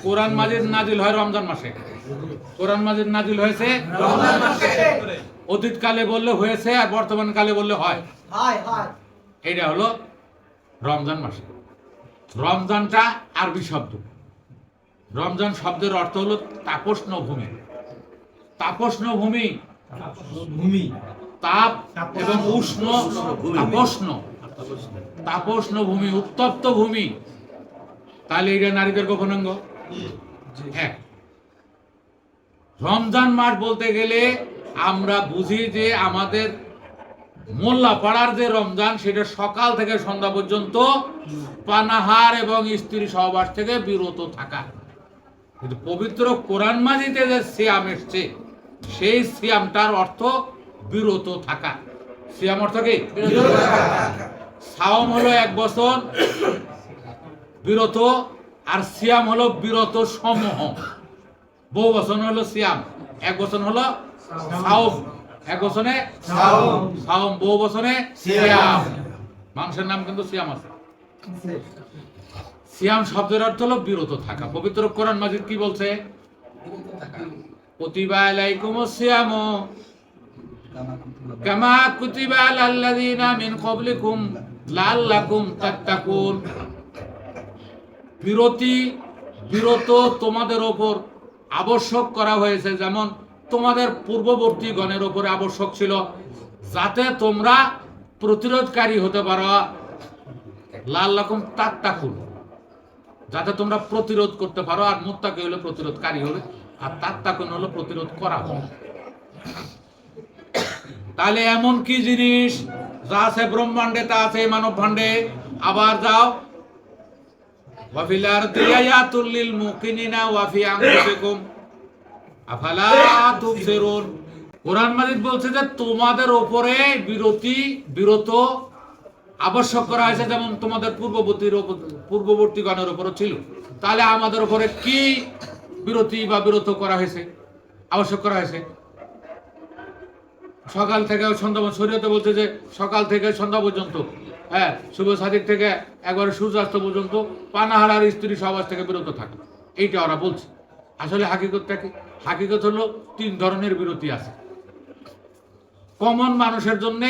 কোরআন মাজিদ নাজিল হয় রমজান মাসে। কোরআন মাজিদ নাজিল হয়েছে রমজান মাসে। অতীতকালে বললে হয়েছে, আর বর্তমান কালে বললে হয়। এটা হলো রমজান মাসে। রমজানটা আরবি শব্দ। রমজান শব্দের অর্থ হলো তাপস্ন ভূমি। তাপস্ন ভূমি, তাপ এবং উষ্ণ, তাপস্ন, তাপস্ন ভূমি, উত্তপ্ত ভূমি। তাহলে এটা নারীদের গোপনাঙ্গ। হ্যাঁ, রমজান মাস বলতে গেলে আমরা বুঝি যে আমাদের মোল্লা পাড়ার যে রমজান, সেটা সকাল থেকে সন্ধ্যা পর্যন্ত পানাহার এবং স্ত্রী সহবাস থেকে বিরত থাকা। কিন্তু পবিত্র কোরআন মাজিদে যে সিয়াম এসছে, সেই সিয়ামটার অর্থ বিরত থাকা। সিয়াম অর্থ কি? সাওম হলো 1 বছর বিরত, আর সিয়াম হলো বিরত সমূহ। বহু বছর হলো সিয়াম, 1 বছর হলো সাওম, 1 বছরে সাওম, বহু বছরে সিয়াম। মানুষের নাম কিন্তু সিয়াম আছে। সিয়াম শব্দের অর্থ হলো বিরত থাকা। পবিত্র কোরআন মাজিদ কি বলছে? কুতিবা আলাইকুমুস সিয়াম কামা কুতিবা আলাল্লাযিনা মিন ক্বাবলিকুম লাআল্লাকুম তাত্তাকুন। বিরত তোমাদের ওপর আবশ্যক করা হয়েছে, যেমন তোমাদের পূর্ববর্তী গণের উপরে আবশ্যক ছিল, যাতে তোমরা প্রতিরোধকারী হতে পারো। লাআল্লাকুম তাত্তাকুন, যাতে তোমরা প্রতিরোধ করতে পারো। আর মুত্তাকি হলো প্রতিরোধকারী হবে, আর তাত্তাকুন হলো প্রতিরোধ করা হবে। তাহলে এমন কি জিনিস যা আছে ব্রহ্মাণ্ডে, তা আছে মানব ভাণ্ডে। আবার যাও, ওয়াফিল আরদি আয়াতুল লিল মুকিনিনা ওয়া ফি আনফুসিকুম আফালা তুবসিরুন। কোরআন মাজিদ বলছে যে তোমাদের উপরে বিরত আবশ্যক করা হয়েছে, যেমন তোমাদের পূর্ববর্তী গণের উপরও ছিল। তাহলে আমাদের উপরে কি বিরতি বা বিরত করা হয়েছে, আবশ্যক করা হয়েছে? সকাল থেকে সন্ধ্যা, শরীয়তে বলছে যে সকাল থেকে সন্ধ্যা পর্যন্ত, হ্যাঁ, শুভ সাদিক থেকে একবারে সূর্যাস্ত পর্যন্ত পানাহার আর স্ত্রী সহবাস থেকে বিরত থাকে। এইটা ওরা বলছে। আসলে হাকিকতটা কি? হাকিকত হলো 3 ধরনের বিরতি আছে। কমন মানুষের জন্য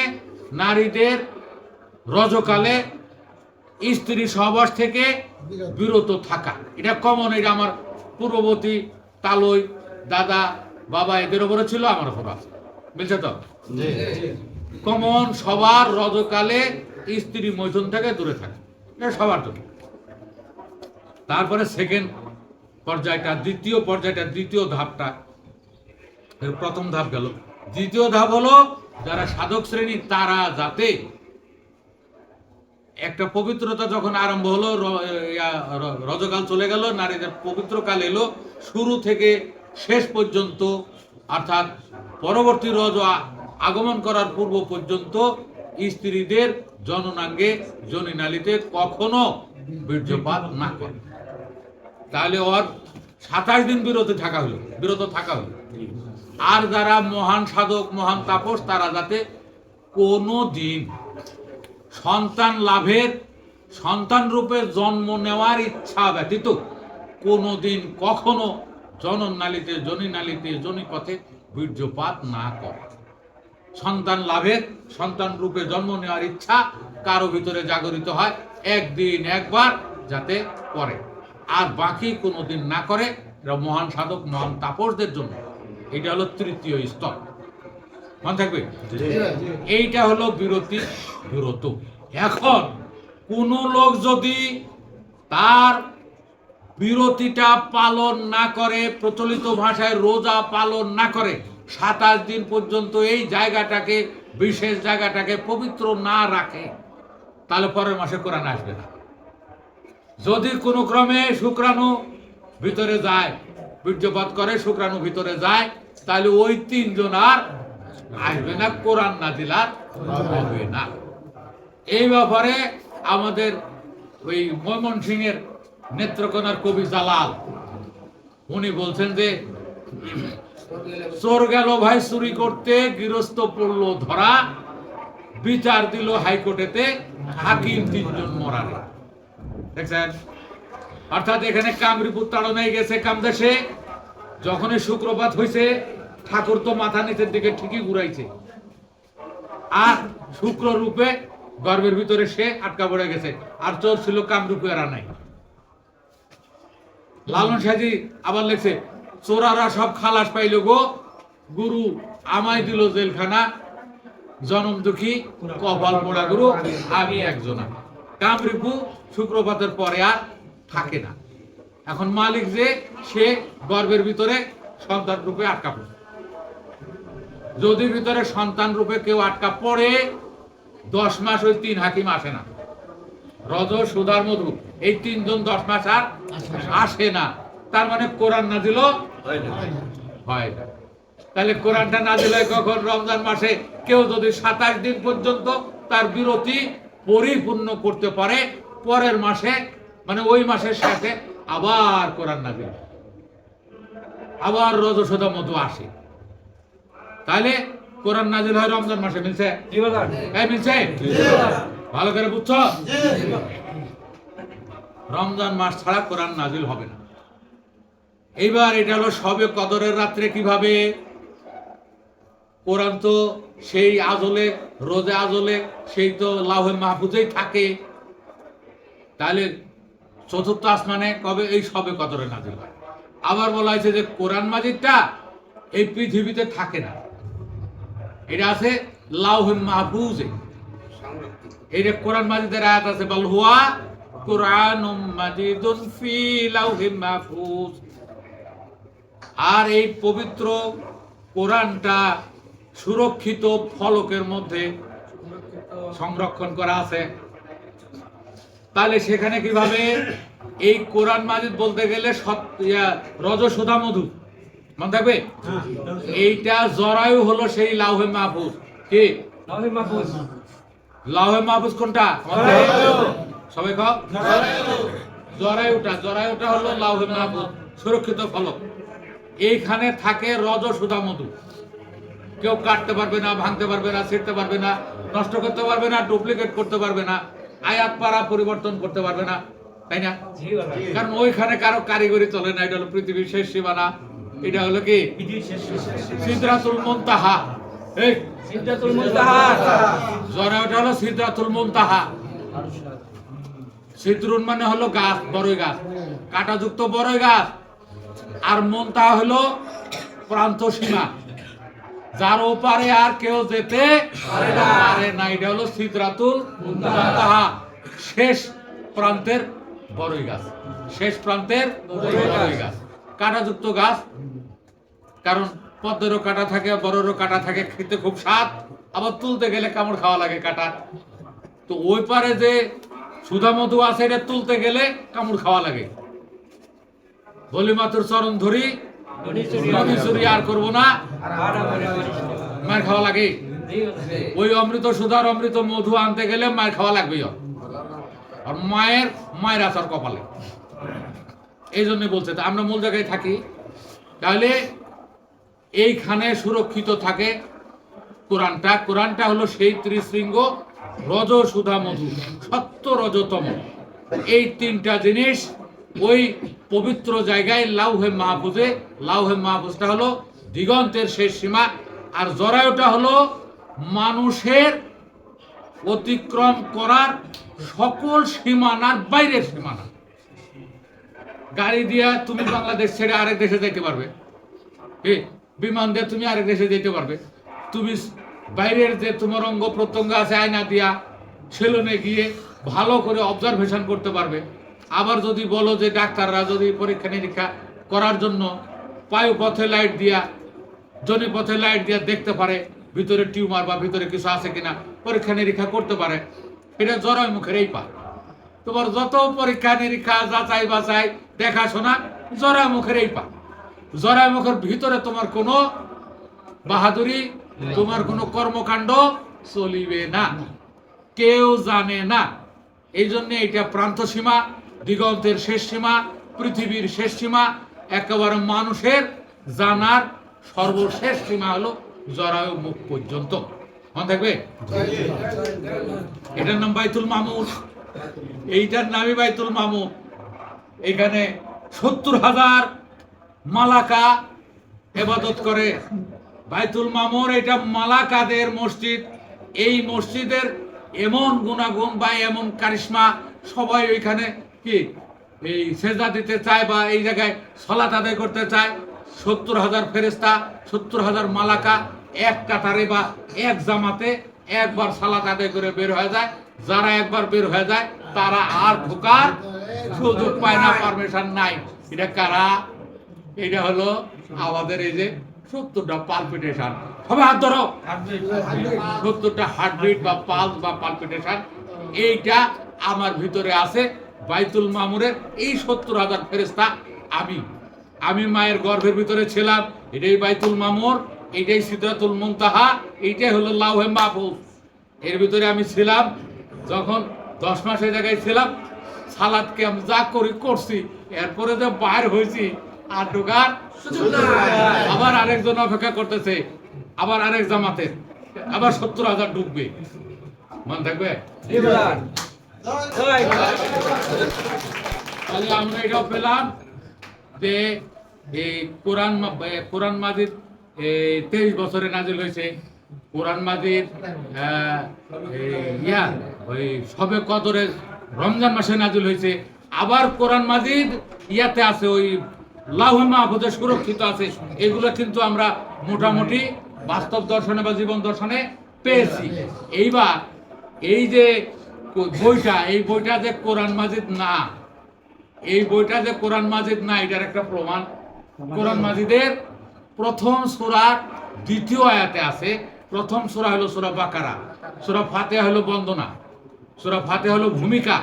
নারীদের রজকালে স্ত্রী সহবাস থেকে বিরত থাকা, এটা কমন। এটা আমার পূর্ববর্তী তালই দাদা বাবা এদের উপরে ছিল, আমার উপর আছে। বুঝছে তো? কমন সবার রজকালে স্ত্রী মৈথুন থেকে দূরে থাকে, এটা সবার জন্য। তারপরে সেকেন্ড পর্যায়টা, দ্বিতীয় পর্যায়টা, দ্বিতীয় ধাপটা, প্রথম ধাপ গেল। দ্বিতীয় ধাপ হলো যারা সাধক শ্রেণী, তারা যাতে একটা পবিত্রতা যখন আরম্ভ হলো, রজকাল চলে গেল, নারীদের পবিত্র কাল এলো, শুরু থেকে শেষ পর্যন্ত, অর্থাৎ পরবর্তী রজ আগমন করার পূর্ব পর্যন্ত স্ত্রীদের জননাঙ্গে জনিনালীতে কখনো বীর্যপাত না করে। তাহলে ওর 27 দিন বিরত থাকা হলো। আর যারা মহান সাধক, মহান তাপস, তারা যাতে কোনো দিন সন্তান রূপে জন্ম নেওয়ার ইচ্ছা ব্যতীত কোনো দিন কখনো জননালীতে, জনিনালীতে, জনিপথে বীর্যপাত না করে। সন্তান রূপে জন্ম নেওয়ার ইচ্ছা কারো ভিতরে জাগরিত হয়, একদিন একবার যাতে করে, আর বাকি কোনো দিন না করে। এটা মহান সাধক, মহান তাপসদের জন্য। এটা হলো তৃতীয় স্তর। মনে থাকবে, এইটা হলো বিরত। এখন কোন লোক যদি তার বিরতিটা পালন না করে, প্রচলিত ভাষায় রোজা পালন না করে, 27 দিন পর্যন্ত এই জায়গাটাকে, বিশেষ জায়গাটাকে পবিত্র না রাখে, তাহলে পরের মাসে কোরআন আসবে না। যদি কোনো ক্রমে শুক্রাণু ভিতরে যায়, বীর্যপাত করে, শুক্রাণু ভিতরে যায়, তাহলে ওই 3 জন আর আসবে না, কোরআন নাজিল আর হবে না। এই ব্যাপারে আমাদের ওই ময়মনসিংহের নেত্রকোনার কবি জালাল, উনি বলছেন যে চোর গেল ভাই চুরি করতে, গৃহস্থ পড়লো ধরা, বিচার দিল হাইকোর্টেতে, হাকিম 3 জন মরারে। দেখছেন? অর্থাৎ এখানে কামরূপুর তাড়নায় গেছে কামদেশে, যখনই শুক্রপাত হয়েছে ঠাকুর তো মাথা নিচের দিকে ঠিকই ঘুরাইছে, আর শুক্র রূপে গর্ভের ভিতরে সে আটকা পড়ে গেছে, আর চোর ছিল কামরূপে আর নাই। লালন সাজি আবার লেখছে, চোরারা সব খালাস পাইল গো, গুরু আমায় দিল জেলখানা, জনম দুঃখী কপাল পোড়া গুরু আমি একজনা। কামরূপু শুক্রপাতের পরে আর থাকে না। এখন মালিক যে সে গর্ভের ভিতরে সন্তান রূপে আটকা পড়ে। যদি ভিতরে সন্তান রূপে কেউ আটকা পড়ে 10 মাস ওই 3 হাকিম আসে না। রজ সুধার মধু এই 3 জন 10 মাস আর আসে না। তার মানে কোরআন নাজিল হয় না। তাহলে কোরআনটা নাজিল হয় কখন? রমজান মাসে। কেউ যদি 27 দিন পর্যন্ত তার বিরতি পরিপূর্ণ করতে পারে, পরের মাসে মানে ওই মাসের শেষে আবার কোরআন নাজিল, আবার রজ সুধা মধু আসে। তাহলে কোরআন নাজিল হয় রমজান মাসে। মিলছে? মিলছে? ভালো করে বুঝছো? রমজান মাস ছাড়া কোরআন নাজিল হবে না। এইবার এটা হলো শবে কদরের রাত্রে। কিভাবে? কোরআন তো সেই আজলে, রোজে আজলে, সেই তো লাউহে মাহফুজেই থাকে। তাহলে চতুর্থ আসমানে কবে? এই শবে কদরে নাজিল হয়। আবার বলা হয়েছে যে কোরআন মাজিদটা এই পৃথিবীতে থাকে না, এটা আছে লাউহে মাহফুজে। এইটা কোরআন মাজিদের আয়াত আছে, বাল হুয়া কুরআনুম মাজিদুন ফি লাউহি মাহফুজ। আর এই পবিত্র কোরআনটা সুরক্ষিত ফলকের মধ্যে সংরক্ষণ করা আছে। তাহলে সেখানে কিভাবে? এই কোরআন মাজিদ বলতে গেলে রজ সুধা মধু, মনে থাকবে? এইটা জরায়ু হলো সেই লাউহে মাহফুজ। কি লাউহে মাহফুজ? কোনটা? সবাই কও। জরায়ুটা হলো লাউহে মাহফুজ, সুরক্ষিত ফলক। এইখানে থাকে রজ সুধা মধু। কেউ কাটতে পারবে না, ভাঙতে পারবে না, ছিঁড়তে পারবে না, নষ্ট করতে পারবে না, ডুপ্লিকেট করতে পারবে না, আয়াত পারা পরিবর্তন করতে পারবে না, তাই না? কারণ ওইখানে কারো কারিগরি চলে না। এটা হলো পৃথিবীর শেষ সীমানা। এটা হলো কি? সিদরাতুল মুনতাহা। এই সিদরাতুল মুনতাহা, জরায়ুটা হলো সিদরাতুল মুনতাহা। সিদরুন মানে হলো গাছ, বড়ই গাছ, কাঁটাযুক্ত বড়ই গাছ। আর মুনতাহা হলো প্রান্ত সীমা, যার ওপারে আর কেউ যেতে পারে না। এটা হলো সিদরাতুল মুনতাহা, শেষ প্রান্তের বড়ই গাছ, শেষ প্রান্তের বড়ই গাছ, কাঁটাযুক্ত গাছ। কারণ পদ্মেরও কাঁটা থাকে, বড়রও কাঁটা থাকে, খেতে খুব স্বাদ, আবার তুলতে গেলে কামড় খাওয়া লাগে কাঁটা। তো ওই পারে যে সুধা মধু আছে, এটা তুলতে গেলে কামড় খাওয়া লাগে। বলি মাতুর চরণ ধরি চুরি আর করবো না, মার খাওয়া লাগে। ওই অমৃত সুধার অমৃত মধু আনতে গেলে মায়ের খাওয়া লাগবে। আর মায়ের আসার কপালে। এই জন্য বলছে আমরা মূল জায়গায় থাকি। তাহলে এইখানে সুরক্ষিত থাকে কোরআনটা। কোরআনটা হলো সেই ত্রিশৃঙ্গ, রজ সুধা মধু, সত্য রজতম। এই 3টা জিনিস ওই পবিত্র জায়গায় লাউহে মাহফুজে। লাউহে মাহফুজটা হলো দিগন্তের শেষ সীমা, আর জরায়ুটা হলো মানুষের অতিক্রম করার সকল সীমানার বাইরের সীমানা। গাড়ি দিয়া তুমি বাংলাদেশ ছেড়ে আরেক দেশে যেতে পারবে, বিমান দিয়ে তুমি আরেক দেশে যেতে পারবে। তুমি বাইরের যে তোমার অঙ্গ প্রত্যঙ্গ আছে, আয়না দিয়া সেলুনে গিয়ে ভালো করে অবজারভেশন করতে পারবে। আবার যদি বলো যে ডাক্তাররা যদি পরীক্ষা নিরীক্ষা করার জন্য পায়ুপথে লাইট দিয়া, জনিপথে লাইট দিয়া দেখতে পারে ভিতরে টিউমার বা ভিতরে কিছু আছে কিনা, পরীক্ষা নিরীক্ষা করতে পারে। এটা জরায়ু মুখের এই পা। তোমার যত পরীক্ষা নিরীক্ষা, যাচাই বাছাই, দেখাশোনা, জরায়ু মুখের এই পা। জরায়ু মুখের ভিতরে তোমার কোনো বাহাদুরি, তোমার কোনো কর্মকাণ্ড চলিবে না, কেউ জানে না। এই জন্য এটা প্রান্ত সীমা, দিগন্তের শেষ সীমা, পৃথিবীর শেষ সীমা, একেবারে মানুষের জানার সর্বশেষ সীমা হলো জরায়ু মুখ পর্যন্ত। মনে থাকবে? এটার নাম বাইতুল মামুর। এইটার নামই বাইতুল মামুর। এখানে 70,000 মালাকা ইবাদত করে। বাইতুল মামুর এটা মালাকাদের মসজিদ। এই মসজিদের এমন গুণাগুণ বা এমন কারিশমা, সবাই ওইখানে কি এই সেজদা দিতে চায় বা এই জায়গায় সালাত আদায় করতে চায়। 70,000 ফেরেশতা, 70,000 মালাকা এক কাতারে বা এক জামাতে একবার সালাত আদায় করে বের হয়ে যায়। যারা একবার বের হয়ে যায় তারা আর ঢোকার সুযোগ পায় না, পারমিশন নাই। এটা কারা? এটা হলো আমাদের এই যে 70টা পালপিটেশন। হবে হাত ধরো, 70টা হার্টবিট বা পালস বা পালপিটেশন, এইটা আমার ভিতরে আছে। বাইতুল মামুরের এই 70,000 ফেরেশতা, আমি মায়ের গর্ভের ভিতরে ছিলাম, এটাই বাইতুল মামুর, এইটাই সিদরাতুল মুনতাহা, এইটাই হলো লাউহে মাহফুজ। এর ভিতরে আমি ছিলাম। যখন 10 মাস এই জায়গায় ছিলাম, সালাদকে আমি যা করছি, এরপরে যে বাইর হয়েছি আর ঢোকার আবার আরেকজন অপেক্ষা করতেছে, আবার আরেক জামাতে আবার 70,000 ঢুকবে। মন থাকবে? তাহলে আমরা এটাও পেলাম যে এই কোরআন মাজিদ 23 বছরে নাজিল হয়েছে। কোরআন মাজিদ ওই সবে কদরে রমজান মাসে নাজিল হয়েছে। আবার কোরআন মাজিদ ইয়াতে আছে, ওই লাউহে মাহফুজে সুরক্ষিত আছে। এগুলো কিন্তু আমরা মোটামুটি বাস্তব দর্শনে বা জীবন দর্শনে পেয়েছি। এইবার এই যে বইটা, এই বইটা যে কোরআন মাজিদ না, এই বইটা যে কোরআন মাজিদ না, এটার একটা প্রমাণ কোরআন মাজিদের প্রথম সূরার 2য় আয়াতে আছে। প্রথম সূরা হলো সূরা বাকারা, সূরা ফাতিহা হলো বন্দনা, সূরা ফাতিহা হলো ভূমিকা।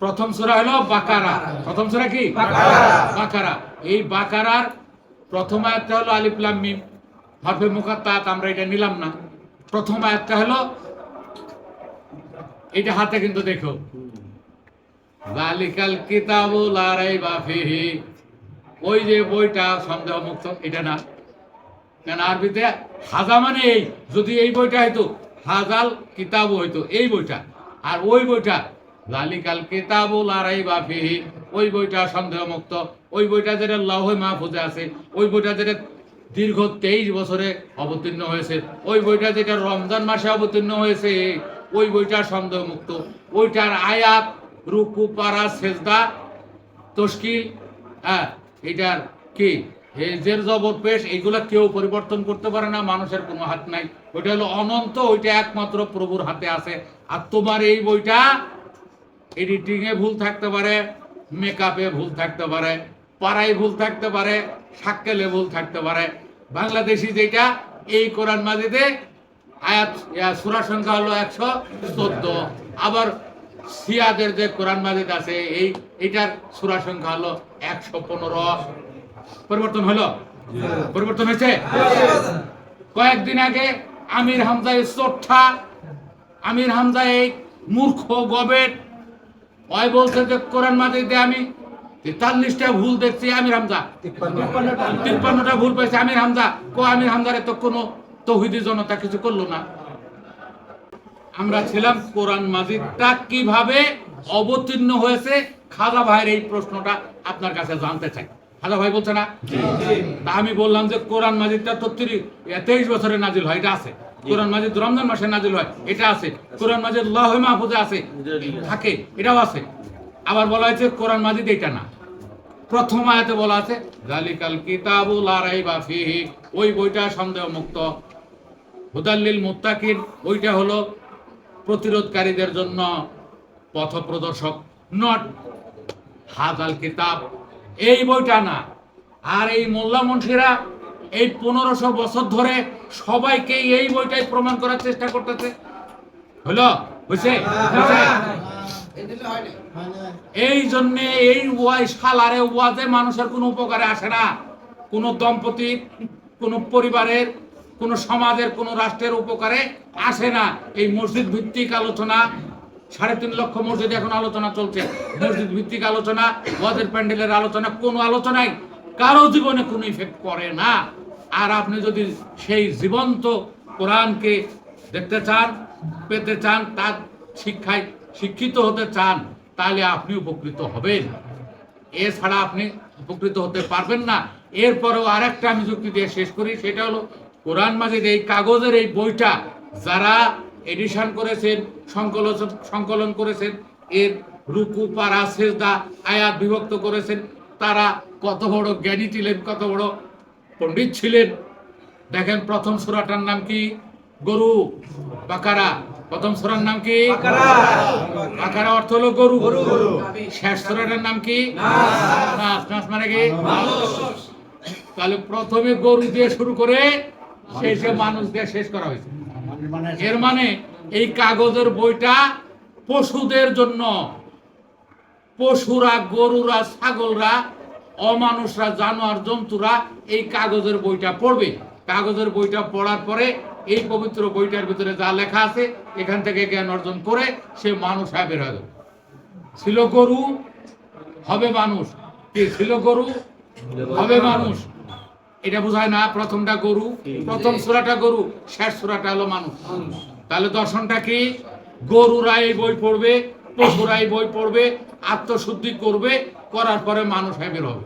প্রথম সূরা হলো বাকারা। প্রথম সূরা কি? বাকারা। এই বাকারার প্রথম আয়াতটা হলো আলিফ লাম মিম হরফে মুকাত্তাত, আমরা এটা নিলাম না। প্রথম আয়াতটা হলো এটা, হাতে কিন্তু দেখো, যালিকাল কিতাবু লা রাইবা ফিহি, ওই যে বইটা সন্দেহ মুক্ত, এটা না। কেন আরবিতে হাজা মানে এই, যদি এই বইটা হইতো হাজাল কিতাবু হইতো এই বইটা, আর ওই বইটা যালিকাল কিতাবু লা রাইবা ফিহি, ওই বইটা সন্দেহ মুক্ত। ওই বইটা যেটা লাউহে মাহফুজে আছে, ওই বইটা যেটা দীর্ঘ 23 বছরে অবতীর্ণ হয়েছে, ওই বইটা যেটা রমজান মাসে অবতীর্ণ হয়েছে, ওই বইটা সন্দেহ মুক্ত। ওইটার আয়াত, রুকু, পারা, সেজদা, তশকিল, এটার কি জের জবর পেশ, এইগুলা কেউ পরিবর্তন করতে পারে না, মানুষের কোনো হাত নাই। ওইটা হলো অনন্ত, ওইটা একমাত্র প্রভুর হাতে আছে। আর তোমার এই বইটা এডিটিং এ ভুল থাকতে পারে, মেকআপে ভুল থাকতে পারে, পাড়ায় ভুল থাকতে পারে, সাক্কেলে ভুল থাকতে পারে। বাংলাদেশি যেটা এই কোরআন মাজিদে আয়াত সূরা সংখ্যা হলো 114। আবার সিয়াদের যে কোরআন মাজিদ আছে এইটার সূরা সংখ্যা হলো 115। পরিবর্তন হলো? পরিবর্তন হয়েছে। কয়েকদিন আগে আমির হামজা এই চোট্টা, আমির হামজা এই মূর্খ গবেট, ওই বলছে যে কোরআন মাজিদে আমি 43টা ভুল দেখছি। আমির হামজা 53টা ভুল পেয়েছে। আমির হামজা আমির হামজারে তো কোনো তৌহিদি জনতা কিছু করলো না। আমরা ছিলাম কোরআন মাজিদটা কিভাবে অবতীর্ণ হয়েছে, খাজা ভাইয়ের এই প্রশ্নটা আপনার কাছে জানতে চাই। খাজা ভাই বলছে না? তা আমি বললাম যে কোরআন মাজিদটা তো 23 বছরে নাজিল হয়, এটা আছে। কোরআন মাজিদ রমজান মাসে নাজিল হয়, এটা আছে। কোরআন মাজিদ লাউহে মাহফুজে আছে, থাকে, এটাও আছে। আবার বলা হয়েছে কোরআন মাজিদ এটা না। প্রথম আয়াতে বলা আছে যালিকাল কিতাবু লা রাইবা ফিহি, ওই বইটা সন্দেহ মুক্ত। হুদাল্লিল মুত্তাকিন, ওইটা হলো প্রতিরোধকারীদের জন্য পথ প্রদর্শক। নট হাজাল কিতাব, এই বইটা না। আর এই মোল্লা মুন্সিরা এই 1500 বছর ধরে সবাইকে এই বইটাই প্রমাণ করার চেষ্টা করতেছে। হলো? হয়েছে? এই জন্যে এই শালারে ওয়াজে মানুষের কোনো উপকারে আসে না। কোন দম্পতির, কোন পরিবারের, কোন সমাজের, কোন রাষ্ট্রের উপকারে আসে না। এই মসজিদ ভিত্তিক আলোচনা, 3.5 লক্ষ মসজিদ এখন আলোচনা চলছে, মসজিদ ভিত্তিক আলোচনা, ওয়াজের প্যান্ডেলের আলোচনা, কোন আলোচনায় কারো জীবনে কোনো ইফেক্ট করে না। আর আপনি যদি সেই জীবন্ত কোরআনকে দেখতে চান, পেতে চান, তার শিক্ষায় শিক্ষিত হতে চান, তাহলে আপনি উপকৃত হবেন। এছাড়া আপনি উপকৃত হতে পারবেন না। এরপরেও আরেকটা আমি যুক্তি দিয়ে শেষ করি, সেটা হলো কোরআন মাজিদ এই কাগজের এই বইটা যারা এডিশন করেছেন, সংকলন করেছেন, এর রুকু পারা সেজদা আয়াত বিভক্ত করেছেন, তারা কত বড় জ্ঞানী ছিলেন, কত বড় পণ্ডিত ছিলেন। দেখেন প্রথম সূরাটার নাম কি? গরু, বাকারা। প্রথম সূরার নাম কি? বাকারা অর্থ হলো গরু। শেষ সূরাটার নাম কি? নাস। নাস মানে কি? তাহলে প্রথমে গরু দিয়ে শুরু করে শেষে মানুষ দিয়ে শেষ করা হয়েছে। এর মানে এই কাগজের বইটা পশুদের জন্য। পশুরা, গরুরা, ছাগলরা, অমানুষরা, জানোয়ার, জন্তুরা এই কাগজের বইটা পড়বে। কাগজের বইটা পড়ার পরে এই পবিত্র বইটার ভিতরে যা লেখা আছে এখান থেকে জ্ঞান অর্জন করে সে মানুষ হয়ে বের হবে। ছিল গরু, হবে মানুষ। কি ছিল? গরু, হবে মানুষ। এটা বোঝায় না প্রথমটা গরু, প্রথম সূরাটা গরু, শেষ সূরাটা হলো মানুষ। তাহলে দর্শনটা কি? গরুরা এই বই পড়বে, পশুরা এই বই পড়বে, আত্মশুদ্ধি করবে, করার পরে মানুষ হয়ে বের হবে।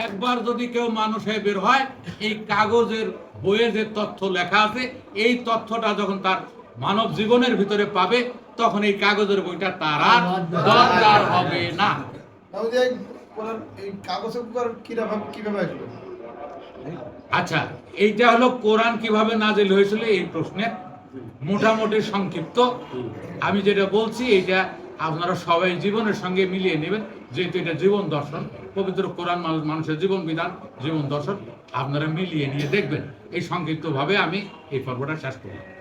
একবার যদি কেউ মানুষ হয়ে বের হয়, এই কাগজের বইয়ে যে তথ্য লেখা আছে এই তথ্যটা যখন তার মানব জীবনের ভিতরে পাবে, তখন এই কাগজের বইটা তার আর দরকার হবে না। আচ্ছা, এইটা হলো কোরআন কিভাবে নাজিল হয়েছিল এই প্রশ্নের মোটামুটি সংক্ষিপ্ত। আমি যেটা বলছি এইটা আপনারা সবাই জীবনের সঙ্গে মিলিয়ে নেবেন, যেহেতু এটা জীবন দর্শন। পবিত্র কোরআন মানুষের জীবন বিধান, জীবন দর্শন, আপনারা মিলিয়ে নিয়ে দেখবেন। এই সংক্ষিপ্তভাবে আমি এই পর্বটা শেষ করব।